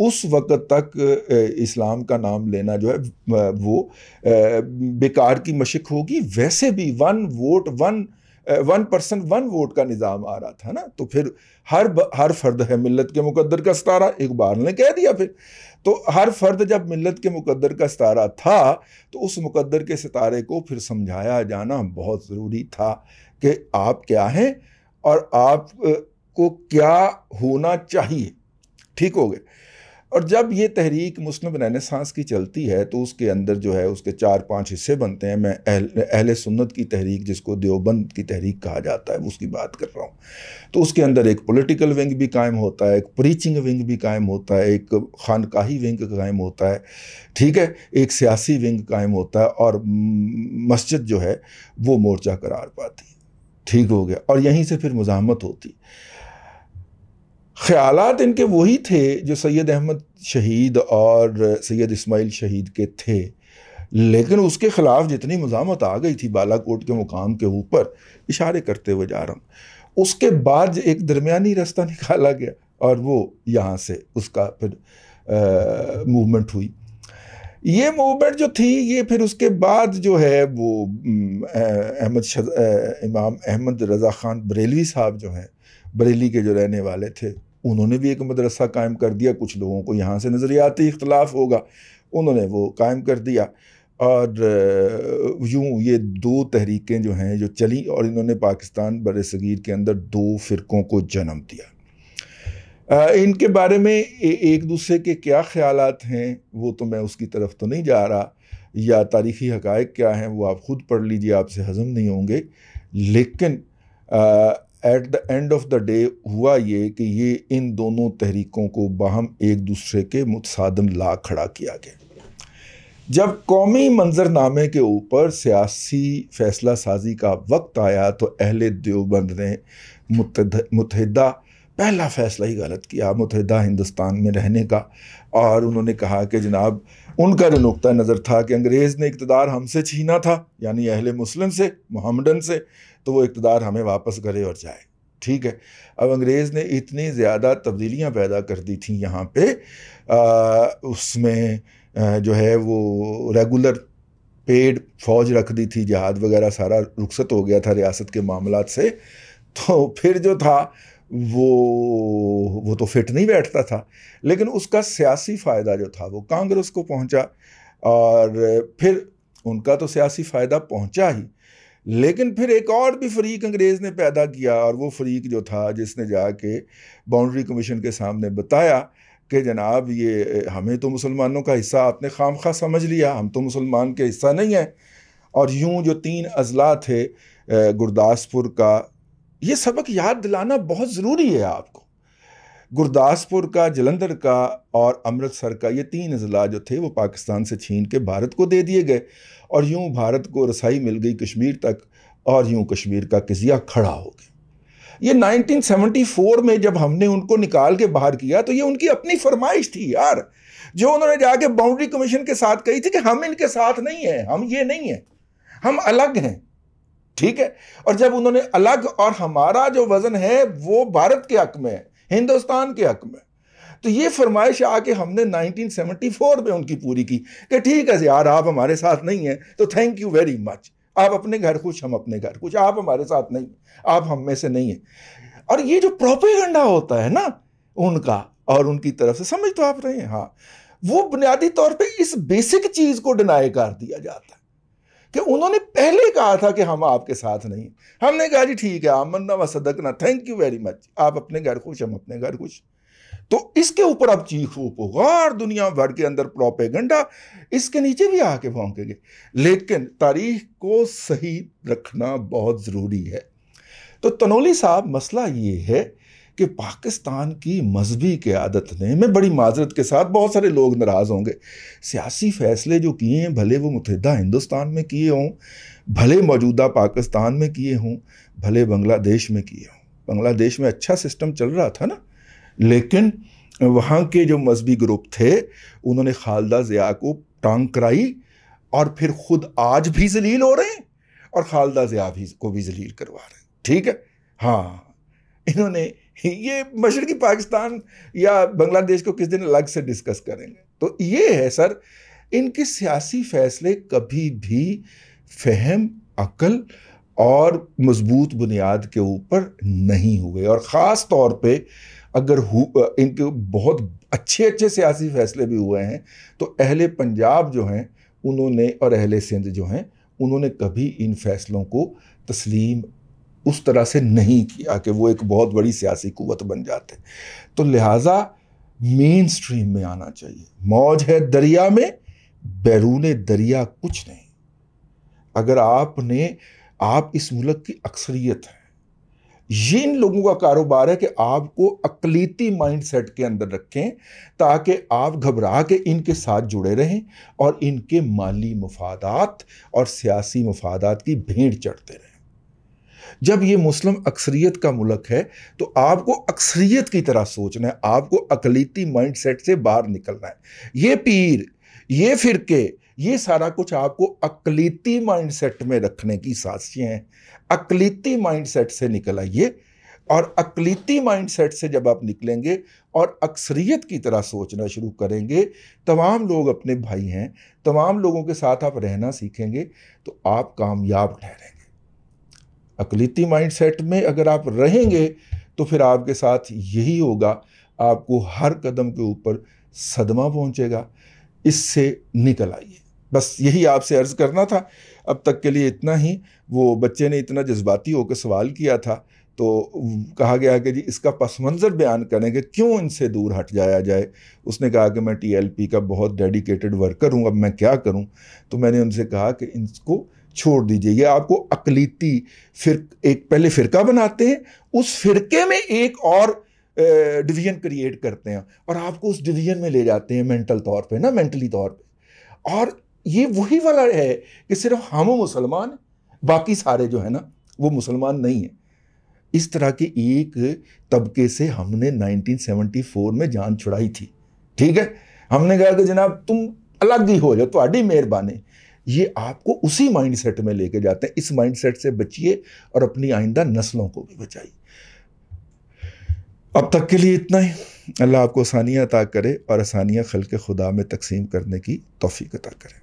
اس وقت تک اسلام کا نام لینا جو ہے وہ بیکار کی مشق ہوگی. ویسے بھی 1 پرسن 1 ووٹ کا نظام آ رہا تھا نا, تو پھر ہر فرد ہے ملت کے مقدر کا ستارہ, اقبال نے کہہ دیا. پھر تو ہر فرد جب ملت کے مقدر کا ستارہ تھا تو اس مقدر کے ستارے کو پھر سمجھایا جانا بہت ضروری تھا کہ آپ کیا ہیں اور آپ کو کیا ہونا چاہیے. ٹھیک ہو گئے. اور جب یہ تحریک مسلم رینیسانس کی چلتی ہے تو اس کے اندر جو ہے اس کے 4-5 حصے بنتے ہیں. میں اہل سنت کی تحریک, جس کو دیوبند کی تحریک کہا جاتا ہے, اس کی بات کر رہا ہوں. تو اس کے اندر ایک پولیٹیکل ونگ بھی قائم ہوتا ہے, ایک پریچنگ ونگ بھی قائم ہوتا ہے, ایک خانقاہی ونگ قائم ہوتا ہے, ٹھیک ہے, ایک سیاسی ونگ قائم ہوتا ہے, اور مسجد جو ہے وہ مورچہ قرار پاتی ہے. ٹھیک ہو گیا. اور یہیں سے پھر مزاحمت ہوتی. خیالات ان کے وہی تھے جو سید احمد شہید اور سید اسماعیل شہید کے تھے, لیکن اس کے خلاف جتنی مزاحمت آ گئی تھی بالا کوٹ کے مقام کے اوپر, اشارے کرتے ہوئے جا رہا ہوں, اس کے بعد ایک درمیانی راستہ نکالا گیا اور وہ یہاں سے اس کا پھر موومنٹ ہوئی. یہ موومنٹ جو تھی یہ پھر اس کے بعد جو ہے وہ امام احمد رضا خان بریلوی صاحب جو ہیں, بریلی کے جو رہنے والے تھے, انہوں نے بھی ایک مدرسہ قائم کر دیا. کچھ لوگوں کو یہاں سے نظریاتی اختلاف ہوگا, انہوں نے وہ قائم کر دیا, اور یوں یہ 2 تحریکیں جو ہیں جو چلی, اور انہوں نے پاکستان بر صغیر کے اندر 2 فرقوں کو جنم دیا. ان کے بارے میں ایک دوسرے کے کیا خیالات ہیں وہ تو میں اس کی طرف تو نہیں جا رہا, یا تاریخی حقائق کیا ہیں وہ آپ خود پڑھ لیجئے, آپ سے ہضم نہیں ہوں گے. لیکن at the end of the day ہوا یہ کہ یہ ان دونوں تحریکوں کو باہم ایک دوسرے کے متصادم لا کھڑا کیا گیا. جب قومی منظرنامے کے اوپر سیاسی فیصلہ سازی کا وقت آیا تو اہل دیوبند نے متحدہ پہلا فیصلہ ہی غلط کیا متحدہ ہندوستان میں رہنے کا, اور انہوں نے کہا کہ جناب ان کا جو نقطہ نظر تھا کہ انگریز نے اقتدار ہم سے چھینا تھا, یعنی اہل مسلم سے, محمدن سے, تو وہ اقتدار ہمیں واپس کرے اور جائے. ٹھیک ہے. اب انگریز نے اتنی زیادہ تبدیلیاں پیدا کر دی تھیں یہاں پہ, اس میں جو ہے وہ ریگولر پیڈ فوج رکھ دی تھی, جہاد وغیرہ سارا رخصت ہو گیا تھا ریاست کے معاملات سے, تو پھر جو تھا وہ تو فٹ نہیں بیٹھتا تھا. لیکن اس کا سیاسی فائدہ جو تھا وہ کانگریس کو پہنچا, اور پھر ان کا تو سیاسی فائدہ پہنچا ہی, لیکن پھر ایک اور بھی فریق انگریز نے پیدا کیا, اور وہ فریق جو تھا جس نے جا کے باؤنڈری کمیشن کے سامنے بتایا کہ جناب یہ ہمیں تو مسلمانوں کا حصہ آپ نے خام خواہ سمجھ لیا, ہم تو مسلمان کے حصہ نہیں ہیں. اور یوں جو 3 اضلاع تھے گرداسپور کا, یہ سبق یاد دلانا بہت ضروری ہے آپ کو, گرداسپور کا, جلندھر کا اور امرتسر کا, یہ 3 اضلاع جو تھے وہ پاکستان سے چھین کے بھارت کو دے دیے گئے, اور یوں بھارت کو رسائی مل گئی کشمیر تک, اور یوں کشمیر کا قضیہ کھڑا ہو گیا. یہ 1974 میں جب ہم نے ان کو نکال کے باہر کیا تو یہ ان کی اپنی فرمائش تھی یار, جو انہوں نے جا کے باؤنڈری کمیشن کے ساتھ کہی تھی کہ ہم ان کے ساتھ نہیں ہیں, ہم یہ نہیں ہیں, ہم الگ ہیں. ٹھیک ہے. اور جب انہوں نے الگ, اور ہمارا جو وزن ہے وہ بھارت کے حق میں ہے, ہندوستان کے حق میں, تو یہ فرمائش آ کے ہم نے 1974 میں ان کی پوری کی کہ ٹھیک ہے یار آپ ہمارے ساتھ نہیں ہیں تو تھینک یو ویری مچ, آپ اپنے گھر خوش, ہم اپنے گھر خوش, آپ ہمارے ساتھ نہیں, آپ ہم میں سے نہیں ہیں. اور یہ جو پروپیگنڈا ہوتا ہے نا ان کا اور ان کی طرف سے, سمجھ تو آپ رہے ہیں, ہاں, وہ بنیادی طور پہ اس بیسک چیز کو ڈینائی کر دیا جاتا ہے کہ انہوں نے پہلے کہا تھا کہ ہم آپ کے ساتھ نہیں, ہم نے کہا جی ٹھیک ہے آمنا و صدقنا, تھینک یو ویری مچ, آپ اپنے گھر خوش, ہم اپنے گھر خوش. تو اس کے اوپر اب چیخ و پکار دنیا بھر کے اندر پروپیگنڈا, اس کے نیچے بھی آ کے بھونکیں گے. لیکن تاریخ کو صحیح رکھنا بہت ضروری ہے. تو تنولی صاحب مسئلہ یہ ہے کہ پاکستان کی مذہبی قیادت نے, میں بڑی معذرت کے ساتھ, بہت سارے لوگ ناراض ہوں گے, سیاسی فیصلے جو کیے ہیں بھلے وہ متحدہ ہندوستان میں کیے ہوں, بھلے موجودہ پاکستان میں کیے ہوں, بھلے بنگلہ دیش میں کیے ہوں. بنگلہ دیش میں اچھا سسٹم چل رہا تھا نا, لیکن وہاں کے جو مذہبی گروپ تھے انہوں نے خالدہ ضیاء کو ٹانگ کرائی, اور پھر خود آج بھی ذلیل ہو رہے ہیں اور خالدہ ضیاء کو بھی ذلیل کروا رہے ہیں. ٹھیک ہے. ہاں, انہوں نے یہ مشرقی پاکستان یا بنگلہ دیش کو کس دن الگ سے ڈسکس کریں گے. تو یہ ہے سر، ان کے سیاسی فیصلے کبھی بھی فہم، عقل اور مضبوط بنیاد کے اوپر نہیں ہوئے. اور خاص طور پہ اگر ان کے بہت اچھے سیاسی فیصلے بھی ہوئے ہیں تو اہل پنجاب جو ہیں انہوں نے، اور اہل سندھ جو ہیں انہوں نے کبھی ان فیصلوں کو تسلیم اس طرح سے نہیں کیا کہ وہ ایک بہت بڑی سیاسی قوت بن جاتے. تو لہٰذا مین سٹریم میں آنا چاہیے. موج ہے دریا میں، بیرون دریا کچھ نہیں. اگر آپ اس ملک کی اکثریت ہیں، یہ ان لوگوں کا کاروبار ہے کہ آپ کو اقلیتی مائنڈ سیٹ کے اندر رکھیں تاکہ آپ گھبرا کے ان کے ساتھ جڑے رہیں اور ان کے مالی مفادات اور سیاسی مفادات کی بھیڑ چڑھتے رہیں. جب یہ مسلم اکثریت کا ملک ہے تو آپ کو اکثریت کی طرح سوچنا ہے، آپ کو اقلیتی مائنڈ سیٹ سے باہر نکلنا ہے. یہ پیر، یہ فرقے، یہ سارا کچھ آپ کو اقلیتی مائنڈ سیٹ میں رکھنے کی سازشیں ہیں. اقلیتی مائنڈ سیٹ سے نکل آئیے، اور اقلیتی مائنڈ سیٹ سے جب آپ نکلیں گے اور اکثریت کی طرح سوچنا شروع کریں گے، تمام لوگ اپنے بھائی ہیں، تمام لوگوں کے ساتھ آپ رہنا سیکھیں گے تو آپ کامیاب ٹھہریں گے. اقلیتی مائنڈ سیٹ میں اگر آپ رہیں گے تو پھر آپ کے ساتھ یہی ہوگا، آپ کو ہر قدم کے اوپر صدمہ پہنچے گا. اس سے نکل آئیے. بس یہی آپ سے عرض کرنا تھا. اب تک کے لیے اتنا ہی. وہ بچے نے اتنا جذباتی ہو کے سوال کیا تھا تو کہا گیا کہ جی اس کا پس منظر بیان کریں کہ کیوں ان سے دور ہٹ جایا جائے. اس نے کہا کہ میں ٹی ایل پی کا بہت ڈیڈیکیٹڈ ورکر ہوں، اب میں کیا کروں. تو میں نے ان سے کہا کہ ان کو چھوڑ دیجئے. یہ آپ کو اقلیتی ایک پہلے فرقہ بناتے ہیں، اس فرقے میں ایک اور ڈویژن کریٹ کرتے ہیں اور آپ کو اس ڈویژن میں لے جاتے ہیں مینٹلی طور پہ. اور یہ وہی والا ہے کہ صرف ہم مسلمان ہیں، باقی سارے جو ہیں نا وہ مسلمان نہیں ہیں. اس طرح کے ایک طبقے سے ہم نے 1974 میں جان چھڑائی تھی. ٹھیک ہے، ہم نے کہا کہ جناب تم الگ ہی ہو جاؤ، تہاڈی مہربانی. یہ آپ کو اسی مائنڈ سیٹ میں لے کے جاتے ہیں. اس مائنڈ سیٹ سے بچیے اور اپنی آئندہ نسلوں کو بھی بچائیے. اب تک کے لیے اتنا ہی. اللہ آپ کو آسانیاں عطا کرے اور آسانیاں خلق خدا میں تقسیم کرنے کی توفیق عطا کرے.